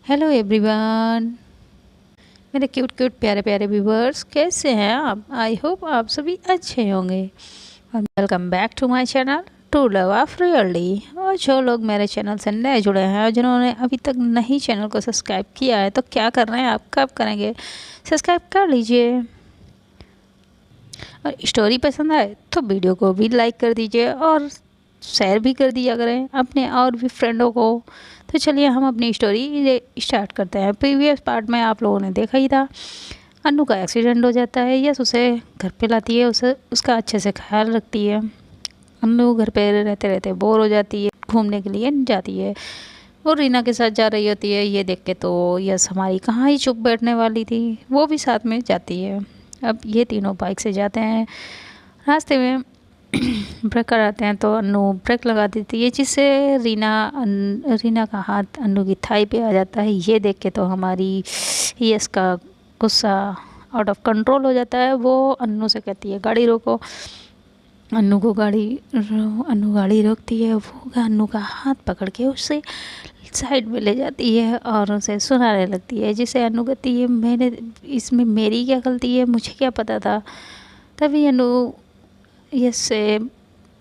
Hello everyone, मेरे cute cute प्यारे प्यारे व्यूवर्स, कैसे हैं आप? आई होप आप सभी अच्छे होंगे। और welcome back to my channel to love of really. और जो लोग मेरे चैनल से नए जुड़े हैं और जिन्होंने अभी तक नहीं चैनल को सब्सक्राइब किया है तो क्या कर रहे हैं आप, कब करेंगे? सब्सक्राइब कर लीजिए। और स्टोरी पसंद आए तो वीडियो को भी लाइक कर दीजिए और शेयर भी कर दिया करें अपने और भी फ्रेंडों को। तो चलिए हम अपनी स्टोरी स्टार्ट करते हैं। प्रीवियस पार्ट में आप लोगों ने देखा ही था, अन्नू का एक्सीडेंट हो जाता है। यस उसे घर पे लाती है, उसे उसका अच्छे से ख्याल रखती है। अन्नू घर पे रहते रहते बोर हो जाती है, घूमने के लिए जाती है। वो रीना के साथ जा रही होती है। ये देख के तो यस हमारी कहाँ ही चुप बैठने वाली थी, वो भी साथ में जाती है। अब ये तीनों बाइक से जाते हैं। रास्ते में ब्रेक कराते हैं तो अन्नू ब्रेक लगा देती है, जिससे रीना का हाथ अन्नू की थाई पे आ जाता है। ये देख के तो हमारी यस का गुस्सा आउट ऑफ कंट्रोल हो जाता है। वो अन्नू से कहती है गाड़ी रोको। अन्नू गाड़ी रोकती है। वो अन्नू का हाथ पकड़ के उससे साइड में ले जाती है और उसे सुनाने लगती है, जिसे अन्नू कहती है मैंने इसमें मेरी क्या गलती है, मुझे क्या पता था। तभी अन्नू यस से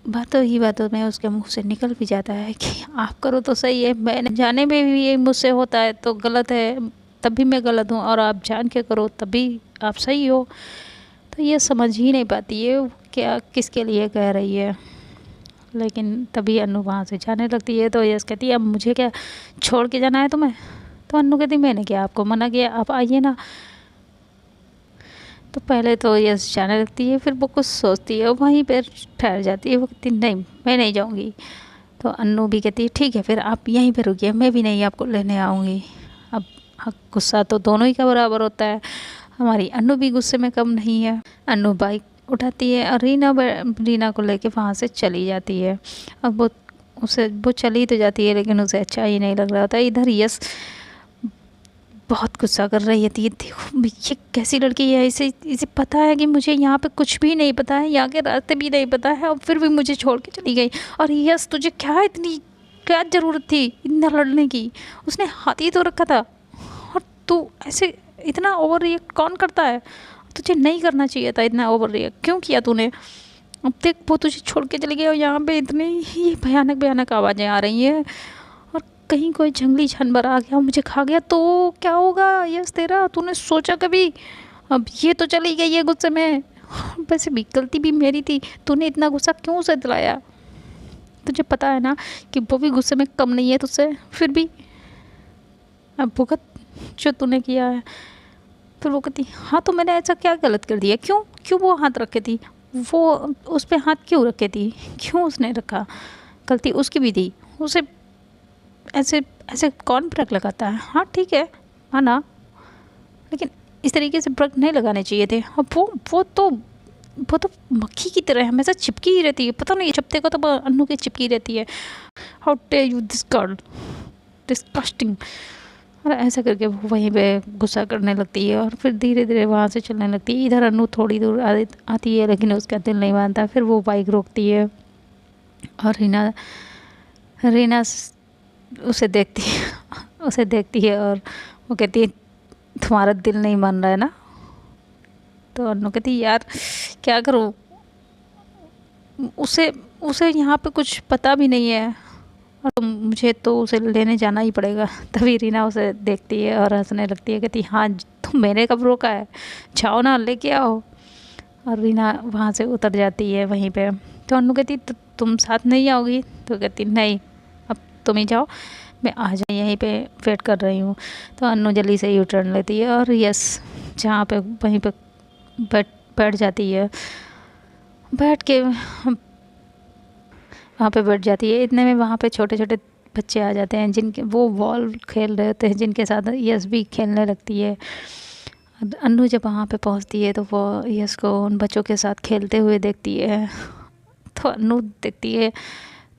बातों में उसके मुंह से निकल भी जाता है कि आप करो तो सही है, मैंने जाने में भी ये मुझसे होता है तो गलत है, तब भी मैं गलत हूँ, और आप जान के करो तभी आप सही हो। तो ये समझ ही नहीं पाती है क्या किसके लिए कह रही है। लेकिन तभी अन्नू वहाँ से जाने लगती है तो यस कहती है अब मुझे क्या छोड़ के जाना है तुम्हें? तो अन्नू कहती मैंने क्या आपको मना किया, आप आइए ना। तो पहले तो यस जाने लगती है, फिर वो कुछ सोचती है, वहीं पर ठहर जाती है। वो कहती नहीं मैं नहीं जाऊँगी। तो अन्नू भी कहती है ठीक है फिर आप यहीं पर रुकिए, मैं भी नहीं आपको लेने आऊँगी। अब गुस्सा तो दोनों ही का बराबर होता है। हमारी अन्नू भी गुस्से में कम नहीं है। अन्नू बाइक उठाती है और रीना को लेके वहाँ से चली जाती है। अब वो चली तो जाती है लेकिन उसे अच्छा ही नहीं लग रहा होता। इधर यस बहुत गुस्सा कर रही थी, देखो ये कैसी लड़की है, इसे इसे पता है कि मुझे यहाँ पे कुछ भी नहीं पता है, यहाँ के रास्ते भी नहीं पता है, और फिर भी मुझे छोड़ के चली गई। और यस तुझे क्या ज़रूरत थी इतना लड़ने की? उसने हाथ ही तो रखा था, और तू ऐसे इतना ओवर रिएक्ट कौन करता है? तुझे नहीं करना चाहिए था इतना ओवर रिएक्ट, क्यों किया तूने? अब देख वो तुझे छोड़ के चली गई और यहाँ पे इतनी ही भयानक भयानक आवाज़ें आ रही हैं, और कहीं कोई जंगली जानवर आ गया मुझे खा गया तो क्या होगा यस तेरा? तूने सोचा कभी? अब ये तो चली गई है गुस्से में, वैसे भी गलती भी मेरी थी, तूने इतना गुस्सा क्यों उसे दिलाया? तुझे पता है ना कि वो भी गुस्से में कम नहीं है तुझसे, फिर भी अब भुगत जो तूने किया है। फिर वो कहती हाँ तो मैंने ऐसा क्या गलत कर दिया? क्यों क्यों वो हाथ रखे थी? वो उस पर हाथ क्यों रखे थी? क्यों उसने रखा? गलती उसकी भी थी। उसे ऐसे ऐसे कौन ब्रेक लगाता है? हाँ ठीक है माना, लेकिन इस तरीके से ब्रेक नहीं लगाने चाहिए थे। और वो तो मक्खी की तरह हमेशा चिपकी ही रहती है, पता नहीं जब देखो तो अन्नू की चिपकी रहती है। How tell you this girl, disgusting. और ऐसा करके वो वहीं पे गुस्सा करने लगती है और फिर धीरे धीरे वहाँ से चलने लगती है। इधर अन्नू थोड़ी दूर आती है लेकिन उसका दिल नहीं मानता। फिर वो बाइक रोकती है और रीना रीना उसे देखती है और वो कहती है तुम्हारा दिल नहीं मान रहा है ना? तो अन्नू कहती है यार क्या करूँ, उसे उसे यहाँ पे कुछ पता भी नहीं है और मुझे तो उसे लेने जाना ही पड़ेगा। तभी रीना उसे देखती है और हंसने लगती है, कहती हाँ तुम मैंने कब रोका है, जाओ ना लेके आओ। और रीना वहाँ से उतर जाती है वहीं पे। तो अन्नू कहती तुम साथ नहीं आओगी? तो कहती नहीं अब तुम ही जाओ, मैं आ जाए यहीं पे वेट कर रही हूँ। तो अन्नू जल्दी से यू टर्न लेती है और यस जहाँ पे वहीं पे बैठ बैठ जाती है। बैठ के वहाँ पे बैठ जाती है। इतने में वहाँ पे छोटे छोटे बच्चे आ जाते हैं जिनके वो बॉल खेल रहे होते हैं, जिनके साथ यस भी खेलने लगती है। अन्नू जब वहाँ पे पहुँचती है तो वो यस को उन बच्चों के साथ खेलते हुए देखती है। तो अन्नू देखती है,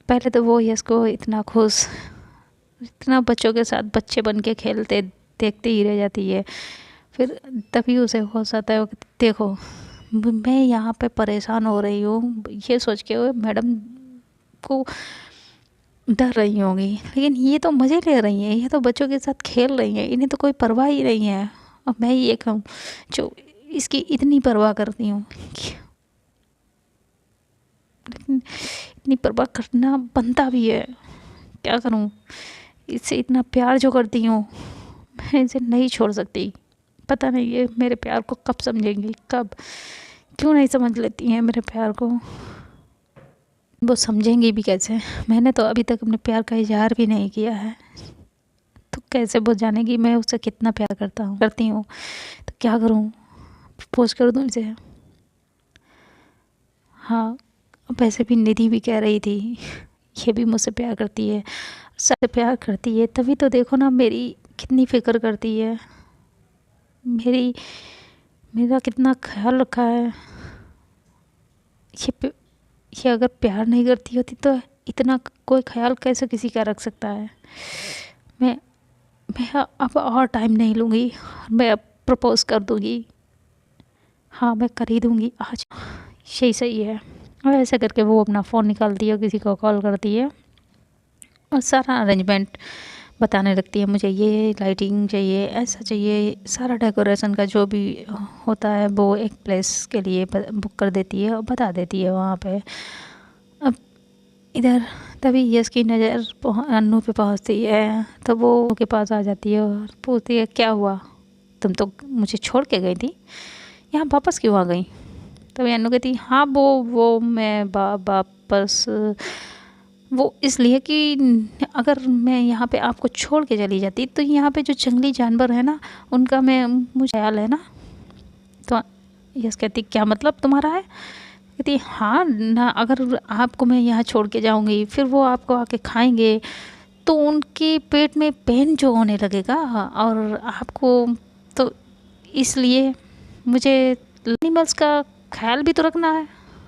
पहले तो वो यस को इतना खुश, इतना बच्चों के साथ बच्चे बन के खेलते देखते ही रह जाती है। फिर तभी उसे होश आता है, वो कहती, देखो मैं यहाँ पे परेशान हो रही हूँ ये सोच के मैडम को डर रही होंगी, लेकिन ये तो मज़े ले रही हैं, ये तो बच्चों के साथ खेल रही हैं, इन्हें तो कोई परवाह ही नहीं है। और मैं ही एक हूँ जो इसकी इतनी परवाह करती हूँ। लेकिन इतनी परवाह करना बनता भी है, क्या करूँ, इससे इतना प्यार जो करती हूँ मैं इसे नहीं छोड़ सकती। पता नहीं ये मेरे प्यार को कब समझेंगी, कब, क्यों नहीं समझ लेती हैं मेरे प्यार को। वो समझेंगी भी कैसे, मैंने तो अभी तक अपने प्यार का इजहार भी नहीं किया है, तो कैसे वो जानेगी मैं उससे कितना प्यार करती हूँ। तो क्या करूँ, प्रपोज कर दूँ इसे? हाँ, वैसे भी निधि भी कह रही थी ये भी मुझसे प्यार करती है, सबसे प्यार करती है, तभी तो देखो ना मेरी कितनी फिक्र करती है, मेरा कितना ख्याल रखा है। ये अगर प्यार नहीं करती होती तो इतना कोई ख्याल कैसे किसी का रख सकता है। मैं अब और टाइम नहीं लूँगी, मैं अब प्रपोज कर दूँगी। हाँ, मैं कर ही दूँगी आज, यही सही है। और ऐसे करके वो अपना फ़ोन निकालती है, किसी को कॉल करती है और सारा अरेंजमेंट बताने लगती है, मुझे ये लाइटिंग चाहिए, ऐसा चाहिए, सारा डेकोरेशन का जो भी होता है वो एक प्लेस के लिए बुक कर देती है और बता देती है वहाँ पे। अब इधर तभी यश की नज़र अन्नू पे पहुँचती है, तो वो के पास आ जाती है और पूछती है क्या हुआ, तुम तो मुझे छोड़ के गई थी, यहाँ वापस क्यों आ गई? तभी अन्नू कहती हाँ वो मैं वापस वो इसलिए कि अगर मैं यहाँ पे आपको छोड़ के चली जाती तो यहाँ पे जो जंगली जानवर है ना उनका मुझे ख्याल है ना। तो यस कहती क्या मतलब तुम्हारा है? कहती हाँ ना, अगर आपको मैं यहाँ छोड़ के जाऊँगी फिर वो आपको आके खाएंगे तो उनके पेट में पेन जो होने लगेगा और आपको, तो इसलिए मुझे एनिमल्स का ख्याल भी तो रखना है।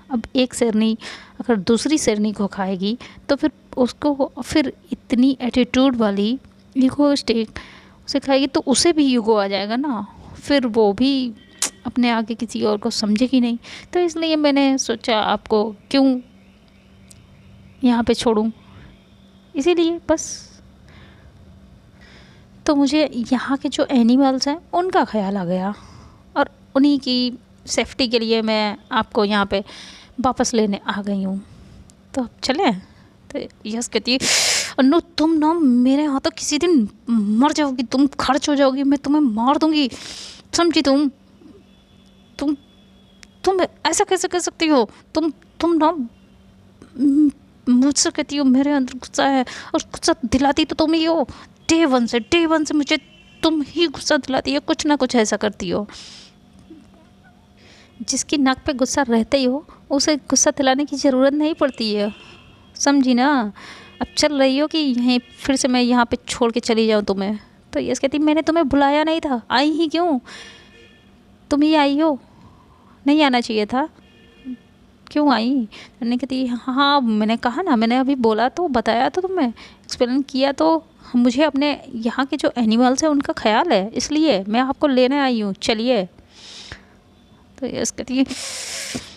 अब एक शेरनी अगर दूसरी शेरनी को खाएगी तो फिर उसको फिर इतनी एटीट्यूड वाली ईगोइस्टिक उसे खाएगी तो उसे भी ईगो आ जाएगा ना, फिर वो भी अपने आगे किसी और को समझेगी नहीं। तो इसलिए मैंने सोचा आपको क्यों यहाँ पे छोड़ूं, इसीलिए बस। तो मुझे यहाँ के जो एनिमल्स हैं उनका ख्याल आ गया और उन्हीं की सेफ्टी के लिए मैं आपको यहाँ पे वापस लेने आ गई हूँ, तो अब चलें? तो यस कहती है अन्नू तुम ना मेरे यहाँ तो किसी दिन मर जाओगी, तुम खर्च हो जाओगी, मैं तुम्हें मार दूँगी, समझी? तुम तुम ऐसा कैसे कर सकती हो? तुम ना मुझसे कहती हो मेरे अंदर गुस्सा है और गुस्सा दिलाती तो तुम ही हो, डे वन से मुझे तुम ही गुस्सा दिलाती हो, कुछ ना कुछ ऐसा करती हो। जिसकी नाक पे गुस्सा रहता ही हो उसे गुस्सा दिलाने की ज़रूरत नहीं पड़ती है, समझी ना? अब चल रही हो कि यहीं फिर से मैं यहाँ पे छोड़ के चली जाऊँ तुम्हें? तो यस कहती मैंने तुम्हें बुलाया नहीं था, आई ही क्यों? तुम ही आई हो, नहीं आना चाहिए था, क्यों आई? मैंने कहती हाँ मैंने कहा ना, मैंने अभी बोला तो बताया तो तुम्हें, एक्सप्लेन किया तो, मुझे अपने यहाँ के जो एनिमल्स हैं उनका ख्याल है इसलिए मैं आपको लेने आई हूँ, चलिए। तो यस कहती है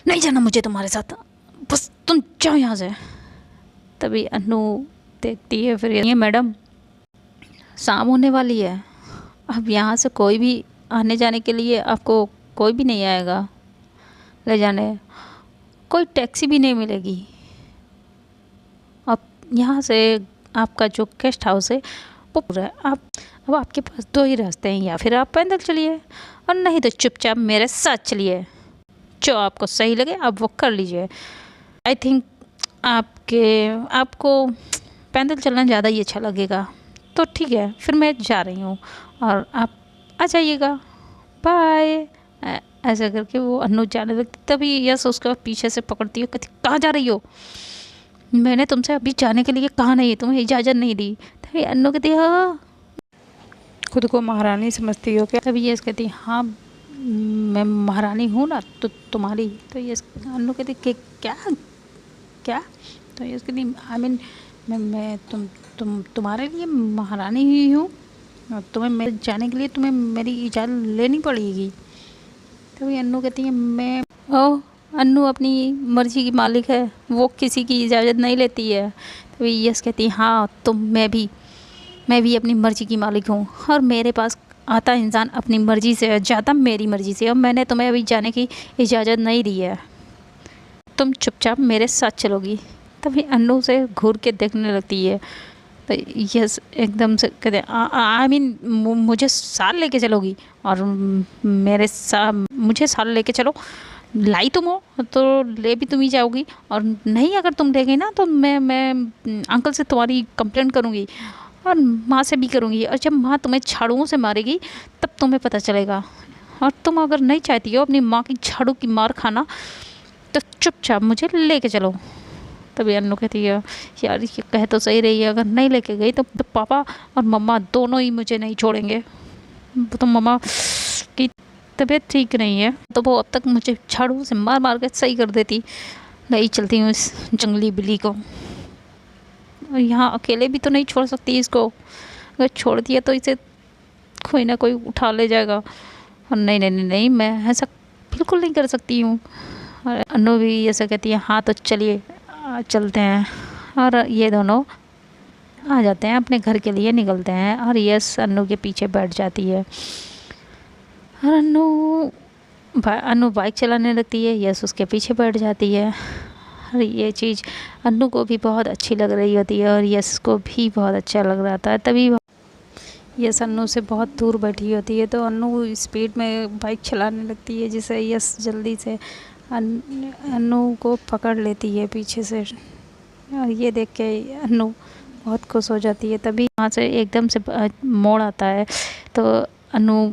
नहीं जाना मुझे तुम्हारे साथ, बस तुम जाओ यहाँ से। तभी अन्नू देखती है, फिर ये मैडम शाम होने वाली है, अब यहाँ से कोई भी आने जाने के लिए आपको कोई भी नहीं आएगा ले जाने, कोई टैक्सी भी नहीं मिलेगी। अब यहाँ से आपका जो गेस्ट हाउस है वो पूरा है, आप अब आपके पास दो ही रास्ते हैं, या फिर आप पैदल चलिए और नहीं तो चुपचाप मेरे साथ चलिए, जो आपको सही लगे आप वो कर लीजिए। आई थिंक आपको पैदल चलना ज़्यादा ही अच्छा लगेगा, तो ठीक है फिर मैं जा रही हूँ और आप आ जाइएगा, बाय। ऐसा करके वो अन्नू जाने लगती, तभी यस उसका पीछे से पकड़ती है, कहती कहाँ जा रही हो? मैंने तुमसे अभी जाने के लिए कहा नहीं, तुम्हें इजाज़त नहीं दी। तभी अन्नू कहती हाँ खुद को महारानी समझती हो क्या? तभी यस कहती हाँ मैं महारानी हूँ ना तो तुम्हारी। तो यस अन्नू कहती क्या क्या? तो यस कहती आई मीन मैं तुम्हारे लिए महारानी ही हूँ, तुम्हें मेरे जाने के लिए तुम्हें मेरी इजाज़त लेनी पड़ेगी। तभी अन्नू कहती है मैं ओह अन्नू अपनी मर्जी की मालिक है, वो किसी की इजाज़त नहीं लेती है। तो यस कहती है हाँ तो मैं भी अपनी मर्जी की मालिक हूँ, और मेरे पास आता इंसान अपनी मर्जी से जाता मेरी मर्जी से, और मैंने तुम्हें अभी जाने की इजाज़त नहीं दी है, तुम चुपचाप मेरे साथ चलोगी। तभी अन्नू से घूर के देखने लगती है। तो यस एकदम से कहते आई मीन मुझे साथ लेके चलोगी, और मेरे साथ मुझे साथ लेके चलो, लाई तुम हो तो ले भी तुम ही जाओगी, और नहीं अगर तुम ले गई ना तो मैं अंकल से तुम्हारी कंप्लेंट करूँगी, और माँ से भी करूँगी, और जब माँ तुम्हें झाड़ुओं से मारेगी तब तुम्हें पता चलेगा। और तुम अगर नहीं चाहती हो अपनी माँ की झाड़ू की मार खाना तो चुपचाप मुझे लेके चलो। तभी अन्नू कहती है यार ये कह तो सही रही है, अगर नहीं लेके गई तो पापा और मम्मा दोनों ही मुझे नहीं छोड़ेंगे। तो मम्मा की तबीयत ठीक नहीं है, तो वो अब तक मुझे झाड़ू से मार मार के सही कर देती। नहीं चलती हूँ इस जंगली बिल्ली को, और यहाँ अकेले भी तो नहीं छोड़ सकती इसको, अगर छोड़ दिया तो इसे कोई ना कोई उठा ले जाएगा। और नहीं नहीं नहीं नहीं मैं ऐसा बिल्कुल नहीं कर सकती हूँ। और अनु भी ऐसा कहती है हाँ तो चलिए चलते हैं। और ये दोनों आ जाते हैं, अपने घर के लिए निकलते हैं, और यस अनु के पीछे बैठ जाती है। और अनु बाइक चलाने लगती है, यस उसके पीछे बैठ जाती है। और ये चीज़ अनु को भी बहुत अच्छी लग रही होती है, और यस को भी बहुत अच्छा लग रहा था। तभी यस अनु से बहुत दूर बैठी होती है, तो अनु स्पीड में बाइक चलाने लगती है, जिससे यस जल्दी से अनु को पकड़ लेती है पीछे से। और ये देख के अनु बहुत खुश हो जाती है। तभी वहाँ से एकदम से मोड़ आता है, तो अनु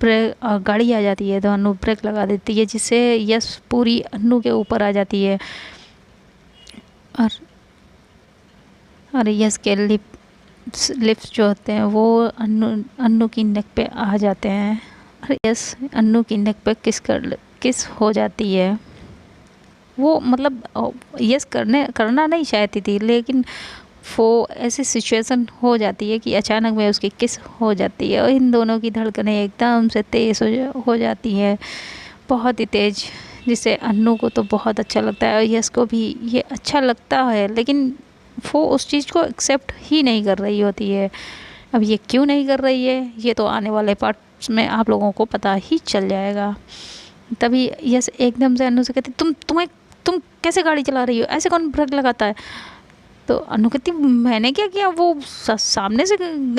ब्रेक गाड़ी आ जाती है, तो अनु ब्रेक लगा देती है, जिससे यस पूरी अनु के ऊपर आ जाती है। और यस के लिप्स जो होते हैं वो अनु की नेक पे आ जाते हैं, और यस अनु की नेक पे किस हो जाती है। वो मतलब यस करना नहीं चाहती थी, लेकिन वो ऐसी सिचुएशन हो जाती है कि अचानक में उसकी किस हो जाती है, और इन दोनों की धड़कनें एकदम से तेज़ हो जाती हैं, बहुत ही तेज़, जिससे अन्नू को तो बहुत अच्छा लगता है, और यस को भी ये अच्छा लगता है, लेकिन वो उस चीज़ को एक्सेप्ट ही नहीं कर रही होती है। अब ये क्यों नहीं कर रही है ये तो आने वाले पार्ट्स में आप लोगों को पता ही चल जाएगा। तभी यस एकदम से अन्नू से कहती तुम कैसे गाड़ी चला रही हो, ऐसे कौन ब्रेक लगाता है। तो अनु कहती मैंने क्या किया, वो सामने से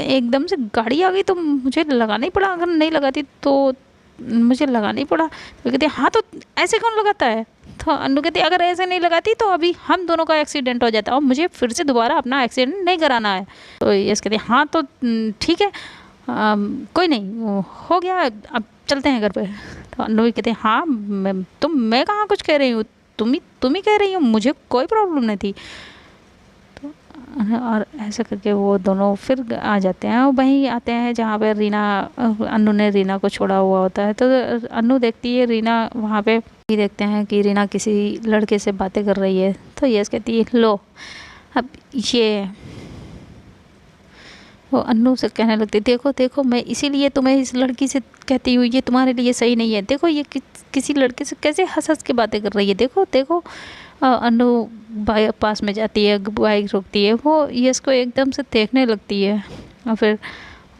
एकदम से गाड़ी आ गई तो मुझे लगाना ही पड़ा, अगर नहीं लगाती तो मुझे लगाना ही पड़ा। तो कहती हाँ तो ऐसे कौन लगाता है। तो अनु कहती अगर ऐसे नहीं लगाती तो अभी हम दोनों का एक्सीडेंट हो जाता, और मुझे फिर से दोबारा अपना एक्सीडेंट नहीं कराना है। तो यस कहती हाँ तो ठीक है, कोई नहीं हो गया, अब चलते हैं घर पे। तो अनु भी कहते हाँ मैं कहाँ कुछ कह रही हूँ, तुम ही कह रही हो, मुझे कोई प्रॉब्लम नहीं थी। और ऐसा करके वो दोनों फिर आ जाते हैं, और वहीं आते हैं जहाँ पे अनु ने रीना को छोड़ा हुआ होता है। तो अनु देखती है रीना वहाँ पे, भी देखते हैं कि रीना किसी लड़के से बातें कर रही है। तो यस कहती है लो अब ये, वो अनु से कहने लगती है देखो देखो मैं इसीलिए तुम्हें इस लड़की से कहती हूँ ये तुम्हारे लिए सही नहीं है, देखो ये किसी लड़के से कैसे हंस हंस के बातें कर रही है, देखो देखो। अनु बाइक पास में जाती है, बाइक रोकती है, वो यस को एकदम से देखने लगती है, और फिर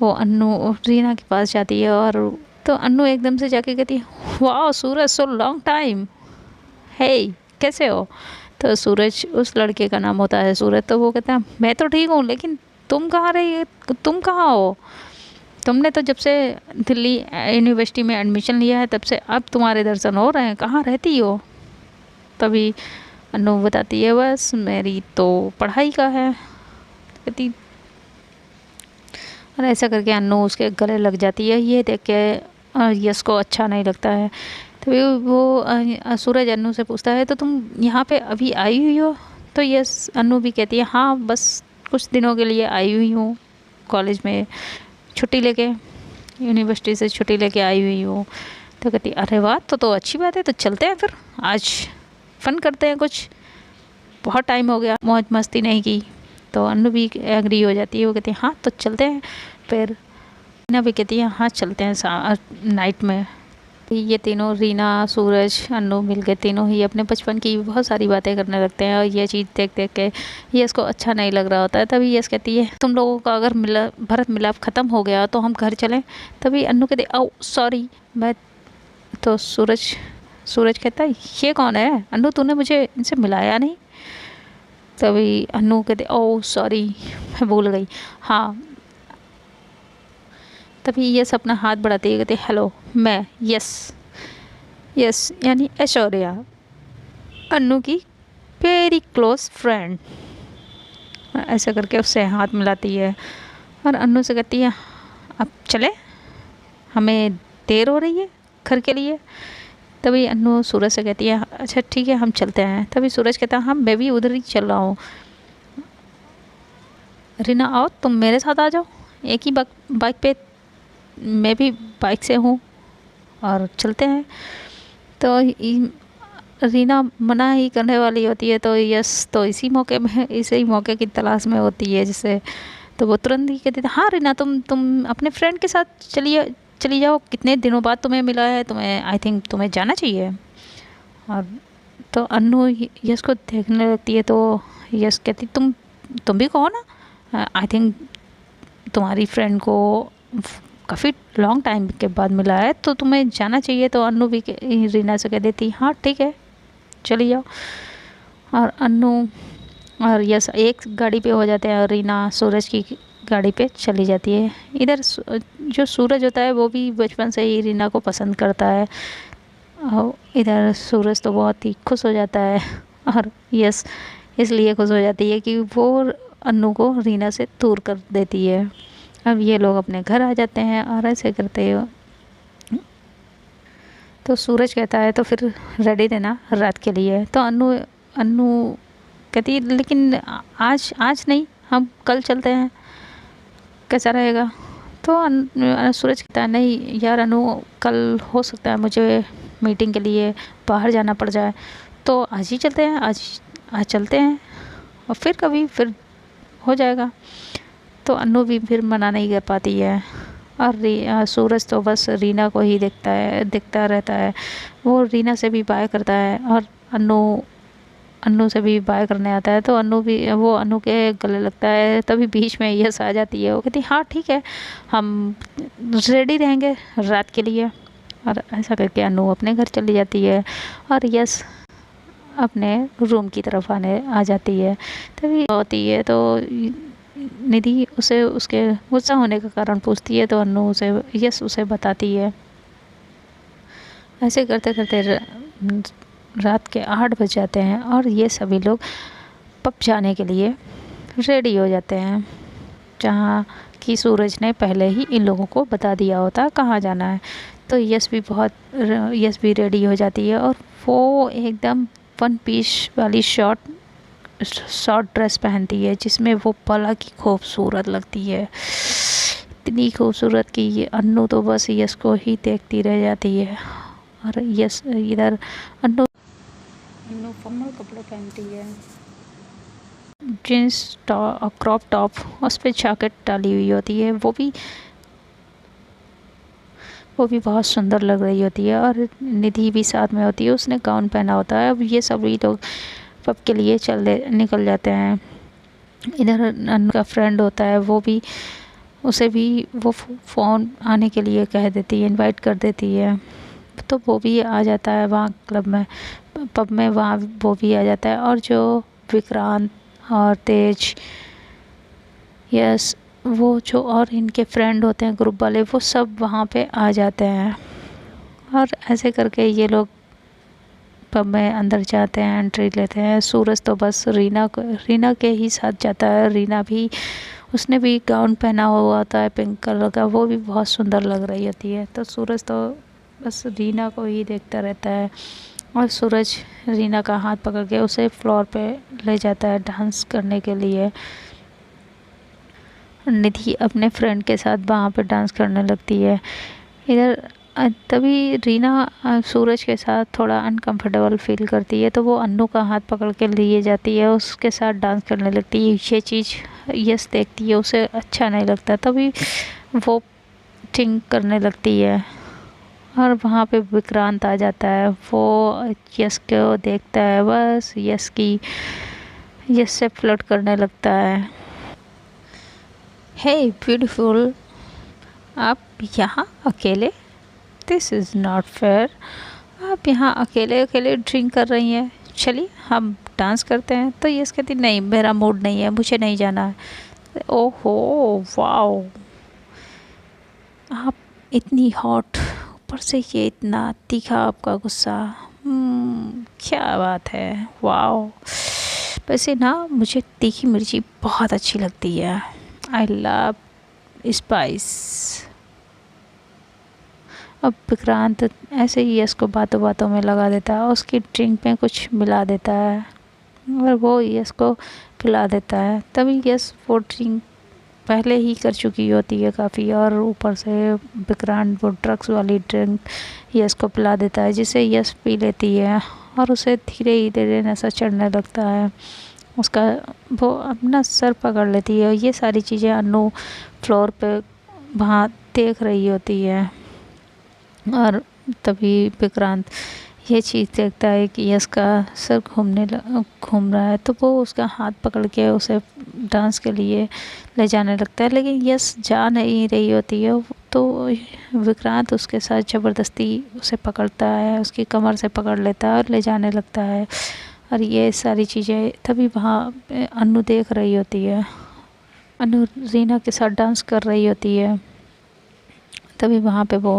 वो अनु रीना के पास जाती है। और तो अनु एकदम से जाके कहती है वाह सूरज सो लॉन्ग टाइम, हे कैसे हो। तो सूरज उस लड़के का नाम होता है सूरज। तो वो कहता है मैं तो ठीक हूँ, लेकिन तुम कहाँ हो, तुमने तो जब से दिल्ली यूनिवर्सिटी में एडमिशन लिया है तब से अब तुम्हारे दर्शन हो रहे हैं, कहाँ रहती हो। तभी अनु बताती है बस मेरी तो पढ़ाई का है, कहती। और ऐसा करके अनु उसके गले लग जाती है। ये देख के यस को अच्छा नहीं लगता है। तभी वो सूरज अनु से पूछता है तो तुम यहाँ पे अभी आई हुई हो। तो यस अनु भी कहती है हाँ बस कुछ दिनों के लिए आई हुई हूँ, कॉलेज में छुट्टी लेके, यूनिवर्सिटी से छुट्टी लेके आई हुई हूँ। तो कहती अरे वाह तो अच्छी बात है, तो चलते हैं फिर आज फ़न करते हैं कुछ, बहुत टाइम हो गया मौज मस्ती नहीं की। तो अनु भी एग्री हो जाती है, वो कहती है हाँ तो चलते हैं। फिर ना भी कहती है हाँ चलते हैं नाइट में। ये तीनों रीना, सूरज, अन्नू मिलके तीनों ही अपने बचपन की बहुत सारी बातें करने लगते हैं और ये चीज़ देख देख के यश को अच्छा नहीं लग रहा होता है। तभी यश कहती है तुम लोगों का अगर भरत मिलाप ख़त्म हो गया तो हम घर चलें। तभी अन्नू कहती ओ सॉरी मैं, तो सूरज सूरज कहता है ये कौन है अन्नू, तूने मुझे इनसे मिलाया नहीं। तभी अन्नू कहते ओ सॉरी मैं भूल गई। हाँ, तभी यस अपना हाथ बढ़ाते ही कहते हेलो मैं यस, यस यानी ऐश्वर्या, अन्नू की वेरी क्लोज फ्रेंड। ऐसा करके उससे हाथ मिलाती है और अन्नू से कहती है अब चले, हमें देर हो रही है घर के लिए। तभी अन्नू सूरज से कहती है अच्छा ठीक है हम चलते हैं। तभी सूरज कहता है हाँ मैं भी उधर ही चल रहा हूँ। रीना आओ तुम मेरे साथ आ जाओ, एक ही बाइक पे, मैं भी बाइक से हूँ और चलते हैं। तो रीना मना ही करने वाली होती है तो यस तो इसी मौके की तलाश में होती है जिससे, तो वो तुरंत ही कहती है हाँ रीना तुम अपने फ्रेंड के साथ चली जाओ, कितने दिनों बाद तुम्हें मिला है, तुम्हें आई थिंक तुम्हें जाना चाहिए। और तो अन्नू यश को देखने लगती है तो यश कहती तुम भी कहो ना, आई थिंक तुम्हारी फ्रेंड को काफ़ी लॉन्ग टाइम के बाद मिला है तो तुम्हें जाना चाहिए। तो अन्नू भी रीना से कह देती हाँ ठीक है चली जाओ। और अन्नू और यस एक गाड़ी पे हो जाते हैं और रीना सूरज की गाड़ी पे चली जाती है। इधर जो सूरज होता है वो भी बचपन से ही रीना को पसंद करता है और इधर सूरज तो बहुत ही खुश हो जाता है और यस इसलिए खुश हो जाती है कि वो अन्नू को रीना से दूर कर देती है। अब ये लोग अपने घर आ जाते हैं और ऐसे करते हो तो सूरज कहता है तो फिर रेडी रहना रात के लिए। तो अन्नू कहती है लेकिन आज नहीं, हम कल चलते हैं, कैसा रहेगा। तो सूरज कहता है नहीं यार अनु, कल हो सकता है मुझे मीटिंग के लिए बाहर जाना पड़ जाए, तो आज ही चलते हैं, आज चलते हैं और फिर कभी फिर हो जाएगा। तो अन्नू भी फिर मना नहीं कर पाती है और सूरज तो बस रीना को ही देखता रहता है। वो रीना से भी बाय करता है और अन्नू से भी बाय करने आता है तो अन्नू के गले लगता है। तभी बीच में यस आ जाती है, वो कहती हाँ ठीक है हम रेडी रहेंगे रात के लिए। और ऐसा करके अन्नू अपने घर चली जाती है और यस अपने रूम की तरफ आ जाती है। तभी होती है तो निधि उसे उसके गुस्सा होने का कारण पूछती है तो अन्नू उसे बताती है। ऐसे करते करते रात के 8 बज जाते हैं और ये सभी लोग पब जाने के लिए रेडी हो जाते हैं, जहाँ कि सूरज ने पहले ही इन लोगों को बता दिया होता है कहाँ जाना है। तो यश भी रेडी हो जाती है और वो एकदम 1 पीस वाली शॉर्ट ड्रेस पहनती है जिसमें वो पला की खूबसूरत लगती है, इतनी खूबसूरत कि ये अन्नू तो बस यश को ही देखती रह जाती है। और यश इधर अन्नू फॉर्मल कपड़े पहनती है, जीन्स क्रॉप टॉप, उस पर जैकेट डाली हुई होती है, वो भी बहुत सुंदर लग रही होती है। और निधि भी साथ में होती है, उसने गाउन पहना होता है। अब ये सभी लोग पब के लिए निकल जाते हैं। इधर अन्नू का फ्रेंड होता है, उसे भी वो फ़ोन आने के लिए कह देती है, इनवाइट कर देती है, तो वो भी आ जाता है वहाँ पब में वहाँ वो भी आ जाता है। और जो विक्रांत और तेज यस वो जो और इनके फ्रेंड होते हैं ग्रुप वाले, वो सब वहाँ पे आ जाते हैं। और ऐसे करके ये लोग पब में अंदर जाते हैं, एंट्री लेते हैं। सूरज तो बस रीना के ही साथ जाता है। रीना भी उसने भी गाउन पहना हुआ होता है पिंक कलर का, वो भी बहुत सुंदर लग रही होती है। तो सूरज तो बस रीना को ही देखता रहता है और सूरज रीना का हाथ पकड़ के उसे फ्लोर पे ले जाता है डांस करने के लिए। निधि अपने फ्रेंड के साथ वहाँ पे डांस करने लगती है। इधर तभी रीना सूरज के साथ थोड़ा अनकंफर्टेबल फील करती है, तो वो अन्नू का हाथ पकड़ के लिए जाती है, उसके साथ डांस करने लगती है। ये चीज़ यस देखती है, उसे अच्छा नहीं लगता, तभी वो थिंक करने लगती है और वहाँ पे विक्रांत आ जाता है। वो यश को देखता है, बस यश से फ्लर्ट करने लगता है। हे ब्यूटीफुल, आप यहाँ अकेले? This is not fair. आप यहाँ अकेले अकेले ड्रिंक कर रही हैं, चलिए हम डांस करते हैं। तो यश कहती नहीं, मेरा मूड नहीं है, मुझे नहीं जाना है। ओहो वाओ, आप इतनी हॉट, ऊपर से ये इतना तीखा आपका गुस्सा। क्या बात है, वाओ। वैसे ना मुझे तीखी मिर्ची बहुत अच्छी लगती है, आई लव स्पाइस। अब विक्रांत ऐसे ही यश को बातों बातों में लगा देता है, उसकी ड्रिंक में कुछ मिला देता है और वो यश को पिला देता है। तभी यश वो ड्रिंक पहले ही कर चुकी होती है काफ़ी, और ऊपर से विक्रांत वो ड्रग्स वाली ड्रिंक यश को पिला देता है, जिसे यश पी लेती है और उसे धीरे धीरे नशा चढ़ने लगता है। उसका वो अपना सर पकड़ लेती है। ये सारी चीज़ें अनु फ्लोर पे वहाँ देख रही होती है, और तभी विक्रांत ये चीज़ देखता है कि यश का सर घूम रहा है, तो वो उसका हाथ पकड़ के उसे डांस के लिए ले जाने लगता है। लेकिन यश जा नहीं रही होती है, तो विक्रांत उसके साथ ज़बरदस्ती उसे पकड़ता है, उसकी कमर से पकड़ लेता है और ले जाने लगता है। और ये सारी चीज़ें तभी वहाँ अनु देख रही होती है। अनु रीना के साथ डांस कर रही होती है। तभी वहाँ पे वो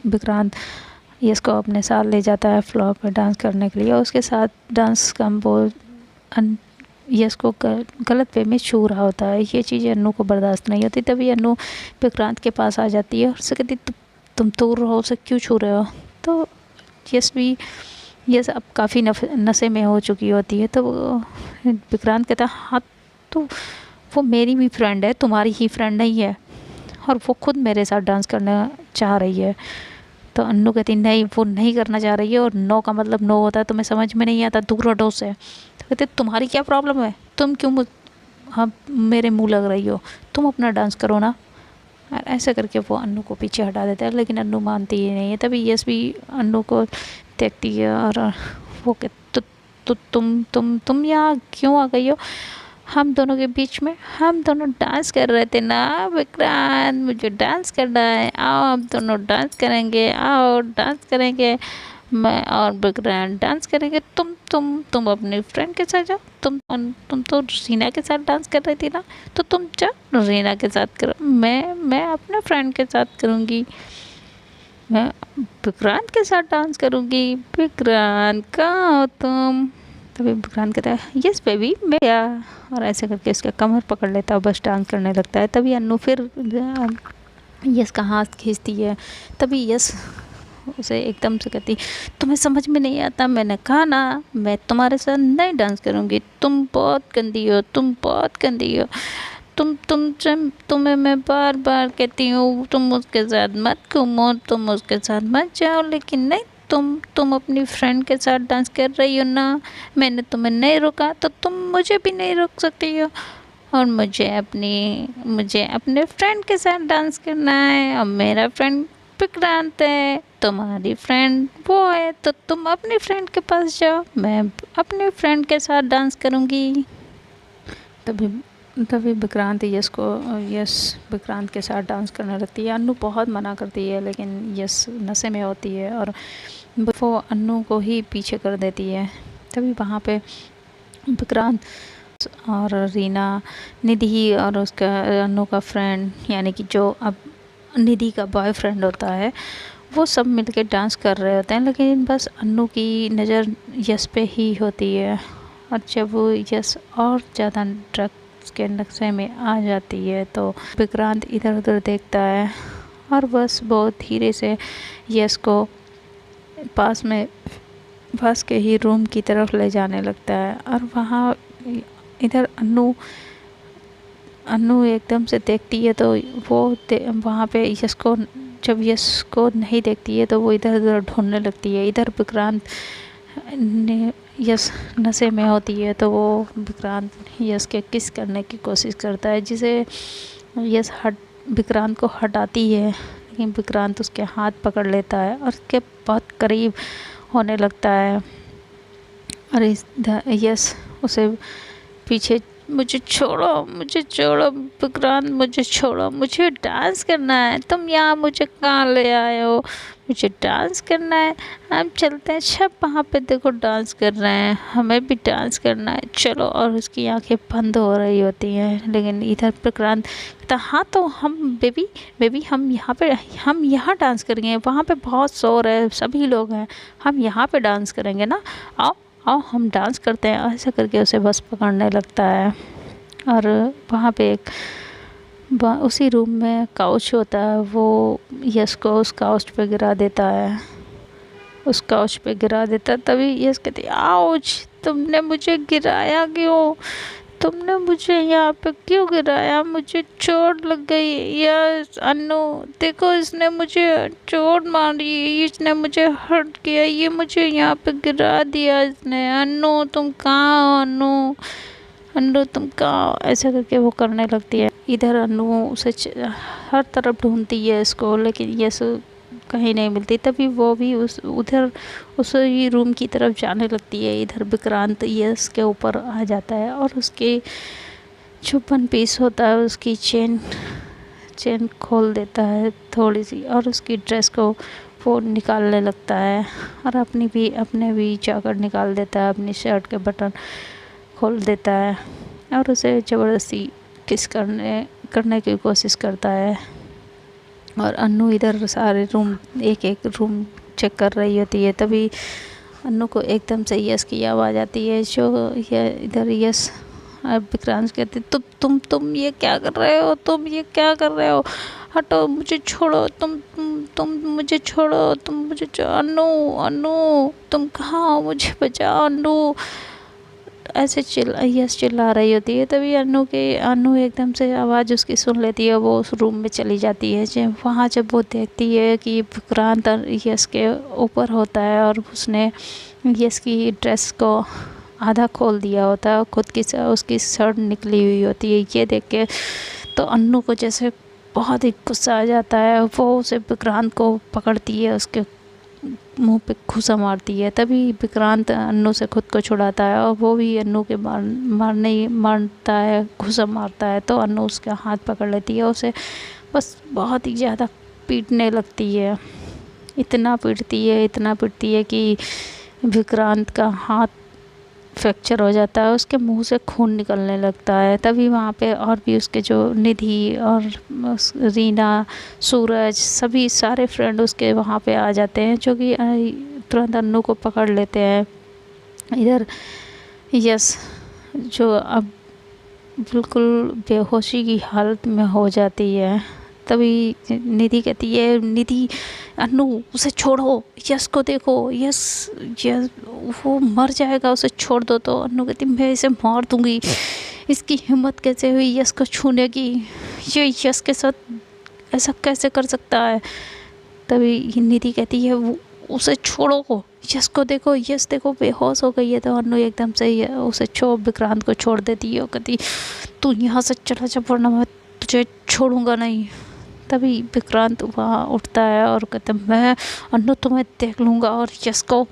विक्रांत यश को अपने साथ ले जाता है फ्लोर पर डांस करने के लिए, और उसके साथ डांस का वो यश को गलत वे में छू रहा होता है। ये चीज़ें अनु को बर्दाश्त नहीं होती। तभी अनु विक्रांत के पास आ जाती है और उससे कहती तुम दूर रहो, उसे क्यों छू रहे हो। तो यश अब काफ़ी नशे में हो चुकी होती है। तो विक्रांत कहता है हाँ, तो वो मेरी भी फ्रेंड है, तुम्हारी ही फ्रेंड नहीं है, और वो खुद मेरे साथ डांस करना चाह रही है। तो अन्नू कहती नहीं, वो नहीं करना चाह रही है, और नो का मतलब नो होता है, तुम्हें समझ में नहीं आता, दूर हटो से। तो कहते तुम्हारी क्या प्रॉब्लम है, तुम क्यों हाँ मेरे मुँह लग रही हो, तुम अपना डांस करो ना। और ऐसा करके वो अन्नू को पीछे हटा देता है, लेकिन अन्नू मानती ही नहीं है। तभी यश भी अन्नू को देखती है और वो कहती तुम यहाँ क्यों आ गई हो, हम दोनों के बीच में, हम दोनों डांस कर रहे थे ना विक्रांत, मुझे डांस करना है, आओ हम दोनों डांस करेंगे, आओ डांस करेंगे, मैं और विक्रांत डांस करेंगे। तुम अपनी फ्रेंड के साथ जाओ, तुम तो रीना के साथ डांस कर रही थी ना, तो तुम जाओ रीना के साथ करो, मैं अपने फ्रेंड के साथ करूँगी, मैं विक्रांत के साथ डांस करूँगी। विक्रांत कहाँ हो तुम। तभी विक्रांत कहता है यस बेबी मैं क्या, और ऐसे करके उसका कमर पकड़ लेता है, बस डांस करने लगता है। तभी अन्नू फिर यस का हाथ खींचती है। तभी यस उसे एकदम से कहती तुम्हें समझ में नहीं आता, मैंने कहा ना मैं तुम्हारे साथ नहीं डांस करूँगी, तुम बहुत गंदी हो, तुम बहुत गंदी हो, तुम्हें मैं बार बार कहती हूँ तुम उसके साथ मत घूमो, तुम उसके साथ मत जाओ, लेकिन नहीं, तुम अपनी फ्रेंड के साथ डांस कर रही हो ना, मैंने तुम्हें नहीं रोका, तो तुम मुझे भी नहीं रोक सकती हो। और मुझे अपने फ्रेंड के साथ डांस करना है, और मेरा फ्रेंड विक्रांत है, तुम्हारी फ्रेंड वो है, तो तुम अपनी फ्रेंड के पास जाओ, मैं अपने फ्रेंड के साथ डांस करूँगी। तभी विक्रांत यश विक्रांत के साथ डांस करने लगती है। अन्नू बहुत मना करती है, लेकिन यश नशे में होती है और वो अन्नू को ही पीछे कर देती है। तभी वहाँ पे विक्रांत और रीना, निधि और उसका अन्नू का फ्रेंड, यानी कि जो अब निधि का बॉयफ्रेंड होता है, वो सब मिलके डांस कर रहे होते हैं। लेकिन बस अन्नू की नज़र यश पे ही होती है, और जब वो यश और ज़्यादा ड्रग्स के नक्शे में आ जाती है तो विक्रांत इधर उधर देखता है और बस बहुत धीरे से यश को पास के ही रूम की तरफ ले जाने लगता है। और वहाँ इधर अन्नू एकदम से देखती है तो वो वहाँ पे जब यश को नहीं देखती है तो वो इधर उधर ढूंढने लगती है। इधर विक्रांत ने यश नशे में होती है तो वो विक्रांत यश के किस करने की कोशिश करता है, जिसे यश विक्रांत को हटाती है, कि विक्रांत उसके हाथ पकड़ लेता है और उसके बहुत करीब होने लगता है। और यस उसे पीछे, मुझे छोड़ो विक्रांत, मुझे छोड़ो, मुझे डांस करना है, तुम यहाँ मुझे कहाँ ले आए हो, मुझे डांस करना है, हम चलते हैं, सब वहाँ पे देखो डांस कर रहे हैं, हमें भी डांस करना है, चलो। और उसकी आंखें बंद हो रही होती हैं, लेकिन इधर विक्रांत कहता हाँ तो हम बेबी हम यहाँ डांस करेंगे, वहाँ पे बहुत शोर है, सभी लोग हैं, हम यहाँ पे डांस करेंगे ना, आओ आओ हम डांस करते हैं, ऐसा करके उसे बस पकड़ने लगता है। और वहाँ पे उसी रूम में काउच होता है, वो यश को उस काउच पे गिरा देता है, उस काउच पे गिरा देता है। तभी यश कहती है आउच, तुमने मुझे गिराया क्यों, तुमने मुझे यहाँ पे क्यों गिराया, मुझे चोट लग गई। यस अन्नू देखो, इसने मुझे चोट मारी, इसने मुझे हर्ट किया, ये मुझे यहाँ पे गिरा दिया इसने। अन्नू तुम कहाँ हो, अन्नू तुम कहाँ हो, ऐसा करके वो करने लगती है। इधर अन्नू उसे हर तरफ ढूंढती है इसको, लेकिन यस कहीं नहीं मिलती। तभी वो भी उस रूम की तरफ जाने लगती है। इधर विक्रांत यश के ऊपर आ जाता है और उसके जो वन पीस होता है उसकी चेन खोल देता है थोड़ी सी, और उसकी ड्रेस को वो निकालने लगता है, और अपने भी जाकर निकाल देता है, अपनी शर्ट के बटन खोल देता है, और उसे ज़बरदस्ती किस करने की कोशिश करता है। और अन्नू इधर सारे रूम एक रूम चेक कर रही होती है। तभी अन्नू को एकदम से यश की आवाज़ आती है, जो इधर यश विक्रांत कहते तुम ये क्या कर रहे हो, तुम ये क्या कर रहे हो, हटो, मुझे छोड़ो, तुम मुझे छोड़ो, अन्नू अन्नू तुम कहाँ हो, मुझे बचाओ अन्नू, ऐसे यस चिल्ला रही होती है। तभी अन्नू एकदम से आवाज़ उसकी सुन लेती है, वो उस रूम में चली जाती है। जब वो देखती है कि विक्रांत यस के ऊपर होता है और उसने यस की ड्रेस को आधा खोल दिया होता है और खुद की उसकी शर्ट निकली हुई होती है, ये देख के तो अन्नू को जैसे बहुत ही गुस्सा आ जाता है। वो उसे विक्रांत को पकड़ती है, उसके मुंह पे घूंसा मारती है। तभी विक्रांत अन्नू से खुद को छुड़ाता है और वो भी अन्नू के मारता है, घूंसा मारता है। तो अन्नू उसका हाथ पकड़ लेती है, उसे बस बहुत ही ज़्यादा पीटने लगती है, इतना पीटती है कि विक्रांत का हाथ फ्रैक्चर हो जाता है, उसके मुंह से खून निकलने लगता है। तभी वहाँ पे और भी उसके जो निधि और रीना, सूरज, सभी सारे फ्रेंड उसके वहाँ पे आ जाते हैं, जो कि तुरंत अन्नू को पकड़ लेते हैं। इधर यस जो अब बिल्कुल बेहोशी की हालत में हो जाती है। तभी निधि कहती है, निधि अन्नू उसे छोड़ो, यस को देखो, यस वो मर जाएगा, उसे छोड़ दो। तो अन्नू कहती मैं इसे मार दूंगी, इसकी हिम्मत कैसे हुई यस को छूने की, ये यस के साथ ऐसा कैसे कर सकता है। तभी निधि कहती है वो उसे छोड़ो, यस को देखो, यस देखो बेहोश हो गई है। तो अन्नू एकदम से उसे विक्रांत को छोड़ देती है और कहती तू यहाँ से चला जा, वरना मैं तुझे छोड़ूंगा नहीं। तभी विक्रांत वहाँ उठता है और कहता मैं अन्नू तुम्हें देख लूँगा, और यस को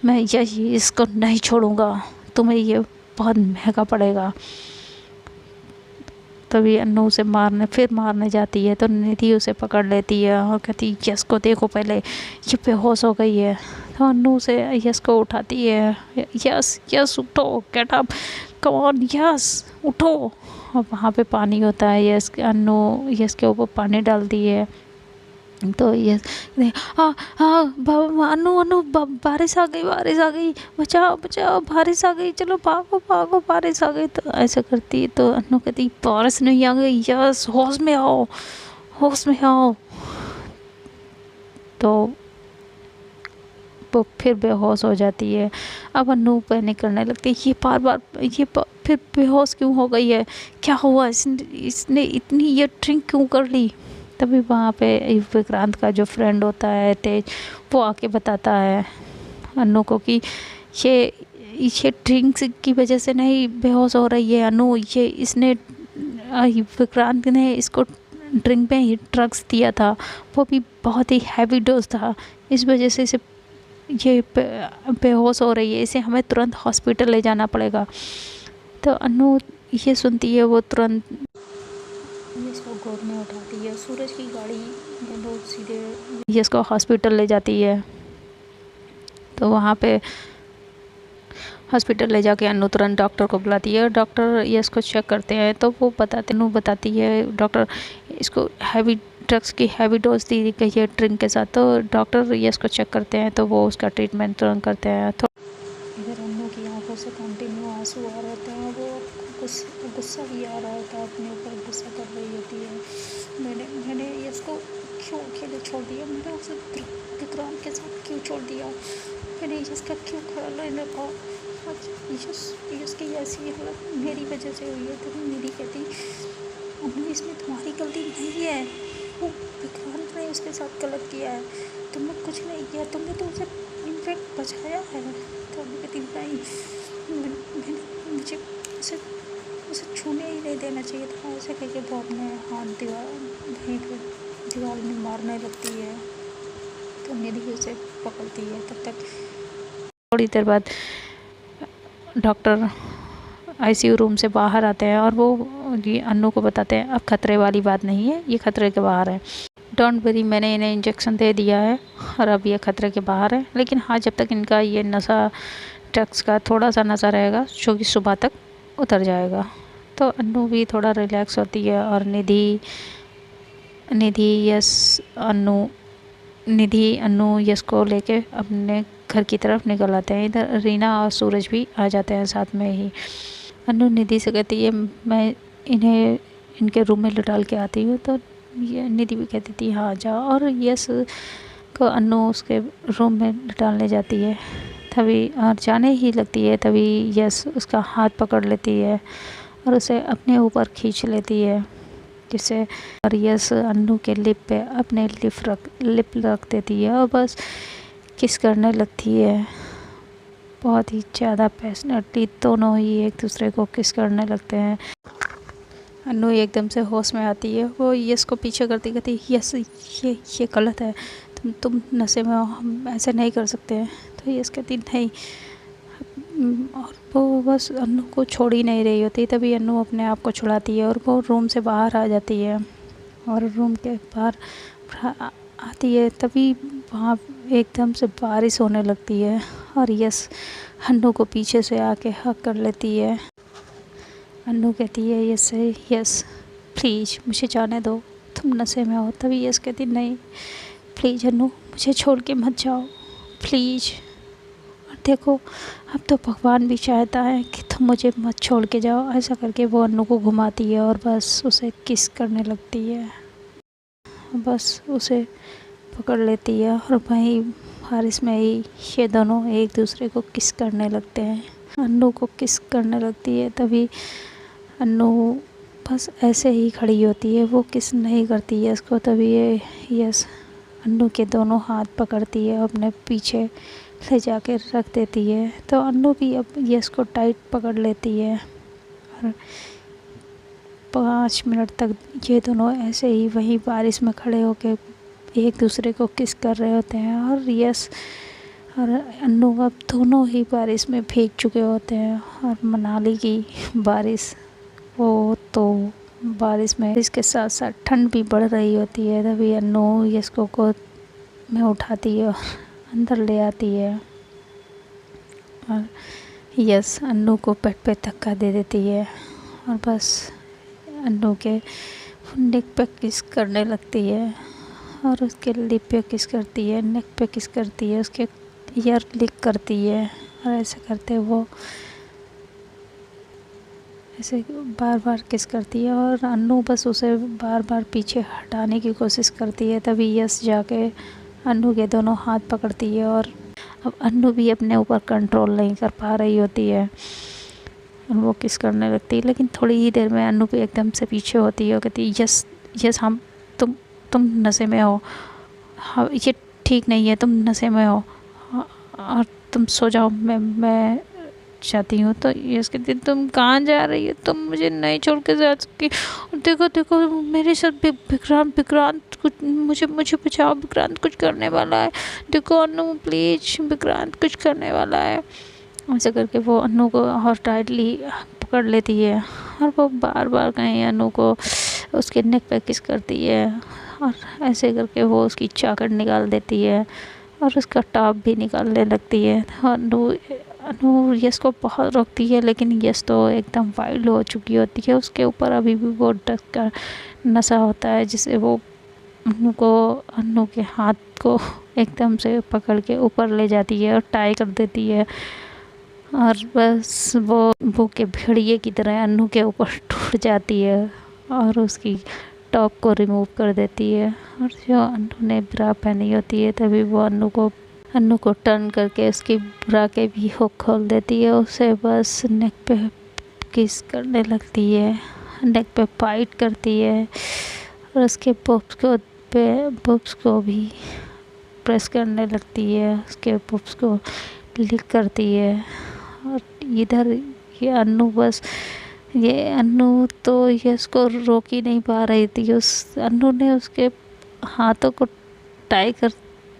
मैं इसको नहीं छोड़ूंगा, तुम्हें ये बहुत महंगा पड़ेगा। तभी अन्नू उसे मारने जाती है, तो निधि उसे पकड़ लेती है और कहती यस को देखो पहले, ये बेहोश हो गई है। तो अन्नू उसे यस को उठाती है, यस उठो, get up, come on yes उठो। और वहाँ पे पानी होता है, अन्नू यस के ऊपर पानी डालती है। तो यस अन्नू बारिश आ गई, बचाओ बारिश आ गई, चलो भागो बारिश आ गई। तो ऐसा करती है। तो अन्नू कहती बारिश नहीं आ गई, यस होश में आओ। तो वो फिर बेहोश हो जाती है। अब अन्नू पैनिक करने लगती है, ये फिर बेहोश क्यों हो गई है, क्या हुआ, इसने इतनी ये ड्रिंक क्यों कर ली। तभी वहाँ पे विक्रांत का जो फ्रेंड होता है तेज, वो आके बताता है अन्नू को कि ये ड्रिंक्स की वजह से नहीं बेहोश हो रही है अन्नू, विक्रांत ने इसको ड्रिंक में ही ड्रग्स दिया था, वो भी बहुत ही हैवी डोज था। इस वजह से इसे ये बेहोश हो रही है, इसे हमें तुरंत हॉस्पिटल ले जाना पड़ेगा। तो अनु ये सुनती है, वो तुरंत इसको गोद में उठाती है। सूरज की गाड़ी वो सीधे इसको हॉस्पिटल ले जाती है। तो वहाँ पे हॉस्पिटल ले जाके अनु तुरंत डॉक्टर को बुलाती है। डॉक्टर यस को चेक करते हैं तो वो बताती है डॉक्टर इसको हैवी ड्रग्स की हैवी डोज दी गई है ड्रिंक के साथ। तो डॉक्टर यस को चेक करते हैं तो वो उसका ट्रीटमेंट तुरंत करते हैं। तो इधर अनु की आंखों से कंटिन्यू आंसू आ रहे थे, वो गुस्सा भी आ रहा था, अपने ऊपर गुस्सा कर रही होती है। मैंने यस को क्यों अकेले छोड़ दिया, मैंने उसे विक्रांत के साथ क्यों छोड़ दिया, मैंने यस का क्यों खड़ा लेने को, आज यस की ऐसी हालत मेरी वजह से हुई है। तो मेरी कहती अम्मी इसमें तुम्हारी गलती नहीं है, वो विक्रांत ने उसके साथ गलत किया है, तुमने कुछ नहीं किया, तुमने तो उसे इनफेक्ट बचाया है। तो अम्मी कहती नहीं, मुझे उसे छूने ही नहीं देना चाहिए था। ऐसे करके वो अपने हाथ दीवार में मारने लगती है। तो निधि उसे पकड़ती है। तब तक थोड़ी देर बाद डॉक्टर आईसीयू रूम से बाहर आते हैं और वो ये अनु को बताते हैं अब खतरे वाली बात नहीं है, ये खतरे के बाहर है, डोंट वरी, मैंने इन्हें इंजेक्शन दे दिया है और अब ये खतरे के बाहर है। लेकिन हाँ, जब तक इनका ये नशा ड्रग्स का थोड़ा सा नशा रहेगा जो कि सुबह तक उतर जाएगा। तो अनु भी थोड़ा रिलैक्स होती है और निधि अनु यश को लेके अपने घर की तरफ निकल आते हैं। इधर रीना और सूरज भी आ जाते हैं साथ में ही। अनु निधि से कहती है मैं इन्हें इनके रूम में डाल के आती हूँ। तो ये निधि भी कहती थी हाँ जाओ, और यश को अनु उसके रूम में डालने जाती है। तभी और जाने ही लगती है तभी यश उसका हाथ पकड़ लेती है और उसे अपने ऊपर खींच लेती है, जिससे और यश अनु के लिप पे अपने लिप रख देती है और बस किस करने लगती है। बहुत ही ज़्यादा पैशनेटली दोनों ही एक दूसरे को किस करने लगते हैं। अनु एकदम से होश में आती है, वो यश को पीछे करती कहती यश ये गलत है, तुम नशे में हो, हम ऐसे नहीं कर सकते हैं। तो यश कहती नहीं, और वो बस अनु को छोड़ ही नहीं रही होती। तभी अनु अपने आप को छुड़ाती है और वो रूम से बाहर आ जाती है और रूम के बाहर आती है। तभी वहाँ एकदम से बारिश होने लगती है और यश अनु को पीछे से आके हक कर लेती है। अनु कहती है यस प्लीज़ मुझे जाने दो, तुम नशे में हो। तभी यश कहती नहीं प्लीज़ अनु मुझे छोड़ के मत जाओ प्लीज़, और देखो अब तो भगवान भी चाहता है कि तुम मुझे मत छोड़ के जाओ। ऐसा करके वो अनु को घुमाती है और बस उसे किस करने लगती है, बस उसे पकड़ लेती है और वहीं बारिश में ही ये दोनों एक दूसरे को किस करने लगते हैं। अनु को किस करने लगती है। तभी अनु बस ऐसे ही खड़ी होती है, वो किस नहीं करती है इसको। तभी ये यस अनु के दोनों हाथ पकड़ती है, अपने पीछे ले जाके रख देती है। तो अनु भी अब यस को टाइट पकड़ लेती है और 5 मिनट तक ये दोनों ऐसे ही वहीं बारिश में खड़े होके एक दूसरे को किस कर रहे होते हैं। और यस और अनु अब दोनों ही बारिश में भीग चुके होते हैं। और मनाली की बारिश, वो तो बारिश में इसके साथ साथ ठंड भी बढ़ रही होती है। तभी अनु यस को गोद में उठाती है और अंदर ले आती है और यस अनु को पेट पे धक्का दे देती है और बस अनु के नेक पे किस करने लगती है और उसके लिप पे किस करती है, नेक पे किस करती है, उसके ईयर लिक करती है। और ऐसे करते वो ऐसे बार बार किस करती है और अनु बस उसे बार बार पीछे हटाने की कोशिश करती है। तभी यस जाके अनु के दोनों हाथ पकड़ती है और अब अनु भी अपने ऊपर कंट्रोल नहीं कर पा रही होती है और वो किस करने लगती है। लेकिन थोड़ी ही देर में अनु भी एकदम से पीछे होती है और कहती है यस हम तुम नशे में हो, हाँ ये ठीक नहीं है, तुम नशे में हो और तुम सो जाओ, मैं चाहती हूँ। तो यस कहती है तुम कहाँ जा रही हो, तुम मुझे नहीं छोड़ के जा सकती। और देखो देखो मेरे साथ विक्रांत विक्रांत कुछ मुझे मुझे बचाओ, विक्रांत कुछ करने वाला है, देखो अनु प्लीज विक्रांत कुछ करने वाला है। ऐसे करके वो अनु को और टाइटली पकड़ लेती है और वो बार बार कहीं अनु को उसके नेक पे किस करती है और ऐसे करके वो उसकी चाकट निकाल देती है और उसका टॉप भी निकालने लगती है। अनु अनु यश को बहुत रोकती है, लेकिन यश तो एकदम वाइल्ड हो चुकी होती है, उसके ऊपर अभी भी वो ड्रग्स का नशा होता है, जिससे वो अनु के हाथ को एकदम से पकड़ के ऊपर ले जाती है और टाई कर देती है और बस वो के भेड़िए की तरह अनु के ऊपर टूट जाती है और उसकी टॉप को रिमूव कर देती है। और जो अनु ने ब्रा पहनी होती है तभी वो अनु को टर्न करके उसकी ब्रा के भी हुक खोल देती है, उसे बस नेक पे किस करने लगती है, नेक पे फाइट करती है और उसके पप्स को भी प्रेस करने लगती है, उसके पप्स को लिक करती है। और इधर ये अनु तो यश को रोक ही नहीं पा रही थी, उस अनु ने उसके हाथों को टाई कर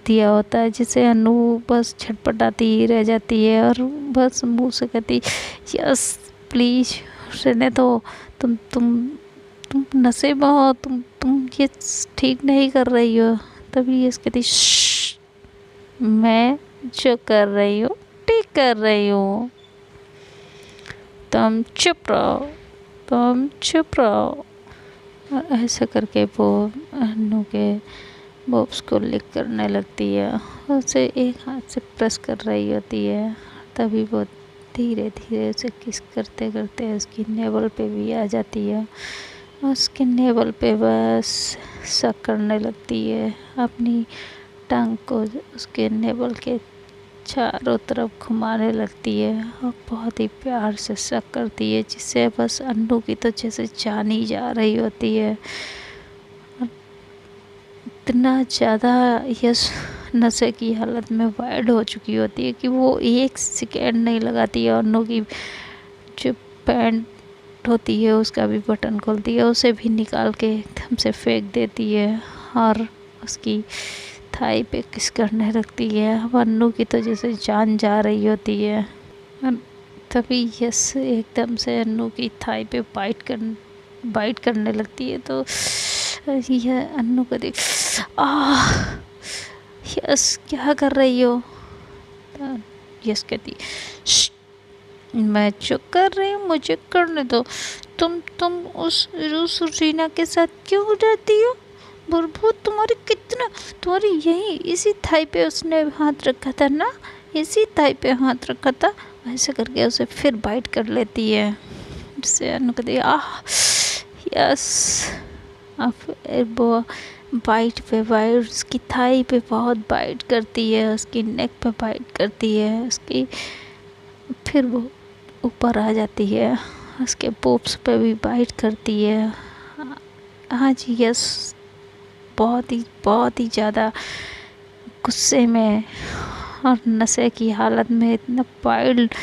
दिया होता है, जिससे अनु बस छटपटाती ही रह जाती है और बस मुंह से कहती यस प्लीज रहने दो, तुम नशे में हो, तुम ये ठीक नहीं कर रही हो। तभी यस कहती मैं जो कर रही हूँ ठीक कर रही हूँ, तुम चुप रहो। और ऐसा करके वो अनु के बॉब्स को लिक करने लगती है, उसे एक हाथ से प्रेस कर रही होती है। तभी वो धीरे धीरे उसे किस करते करते उसकी नेवल पे भी आ जाती है, उसके नेवल पे बस सक करने लगती है, अपनी टांग को उसके नेवल के चारों तरफ घुमाने लगती है और बहुत ही प्यार से सक करती है, जिससे बस अनु की तो जैसे जान ही जा रही होती है। इतना ज़्यादा यश नशे की हालत में वाइड हो चुकी होती है कि वो एक सेकेंड नहीं लगाती है, अनु की जो पैंट होती है उसका भी बटन खोलती है, उसे भी निकाल के एकदम से फेंक देती है और उसकी थाई पे किस करने लगती है। अनु की तो जैसे जान जा रही होती है। तभी यस एकदम से अनु की थाई पे बाइट करने लगती है, तो यह अनु को देख यस क्या कर रही हो। यस कहती मैं जो कर रही हूँ मुझे करने दो, तुम उस रीना के साथ क्यों रहती हो, बुरबू तुम्हारी यही इसी थाई पे उसने हाथ रखा था ना, इसी थाई पे हाथ रखा था। ऐसे करके उसे फिर बाइट कर लेती है, जिससे अनु कहती यस। अब वो बाइट पे बाइट उसकी थाई पे बहुत बाइट करती है, उसकी नेक पे बाइट करती है, उसकी फिर वो ऊपर आ जाती है, उसके पोप्स पे भी बाइट करती है। आज यस बहुत ही ज़्यादा गुस्से में और नशे की हालत में इतना वाइल्ड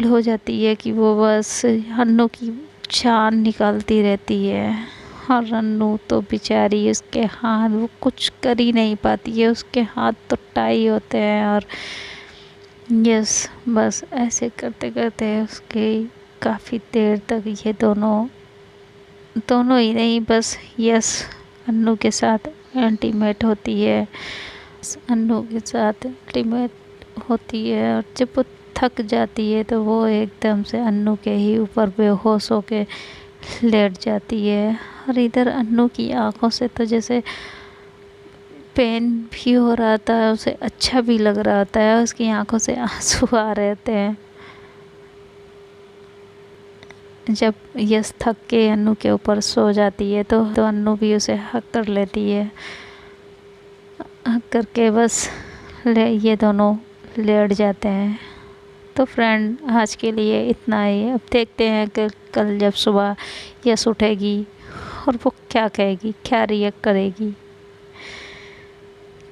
हो जाती है कि वो बस अनु की जान निकालती रहती है। और अनु तो बेचारी उसके हाथ वो कुछ कर ही नहीं पाती है, उसके हाथ तो टाई होते हैं। और यस बस ऐसे करते करते उसके काफ़ी देर तक ये दोनों ही नहीं बस यस अनु के साथ इंटीमेट होती है, अनु के साथ इंटीमेट होती है। और जब वो थक जाती है तो वो एकदम से अनु के ही ऊपर बेहोश होके लेट जाती है। और इधर अनु की आंखों से तो जैसे पेन भी हो रहा था, उसे अच्छा भी लग रहा था, उसकी आंखों से आंसू आ रहे थे। जब यस थक के अनु के ऊपर सो जाती है तो अनु भी उसे हक कर लेती है, हक करके बस ये दोनों लेट जाते हैं। तो फ्रेंड आज के लिए इतना ही। अब देखते हैं कि कल जब सुबह यस उठेगी और वो क्या कहेगी, क्या रिएक्ट करेगी,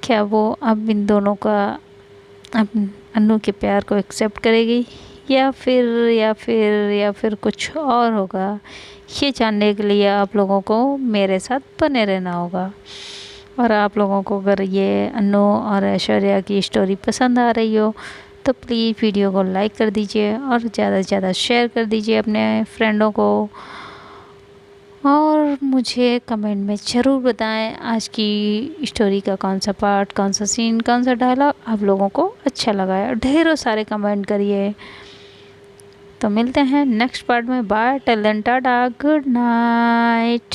क्या वो अब इन दोनों का अन्नू के प्यार को एक्सेप्ट करेगी या फिर कुछ और होगा, ये जानने के लिए आप लोगों को मेरे साथ बने रहना होगा। और आप लोगों को अगर ये अन्नू और ऐश्वर्या की स्टोरी पसंद आ रही हो तो प्लीज़ वीडियो को लाइक कर दीजिए और ज़्यादा से ज़्यादा शेयर कर दीजिए अपने फ्रेंडों को। और मुझे कमेंट में ज़रूर बताएं आज की स्टोरी का कौन सा पार्ट, कौन सा सीन, कौन सा डायलॉग आप लोगों को अच्छा लगा है। ढेरों सारे कमेंट करिए। तो मिलते हैं नेक्स्ट पार्ट में। Bye, till then tata, good night.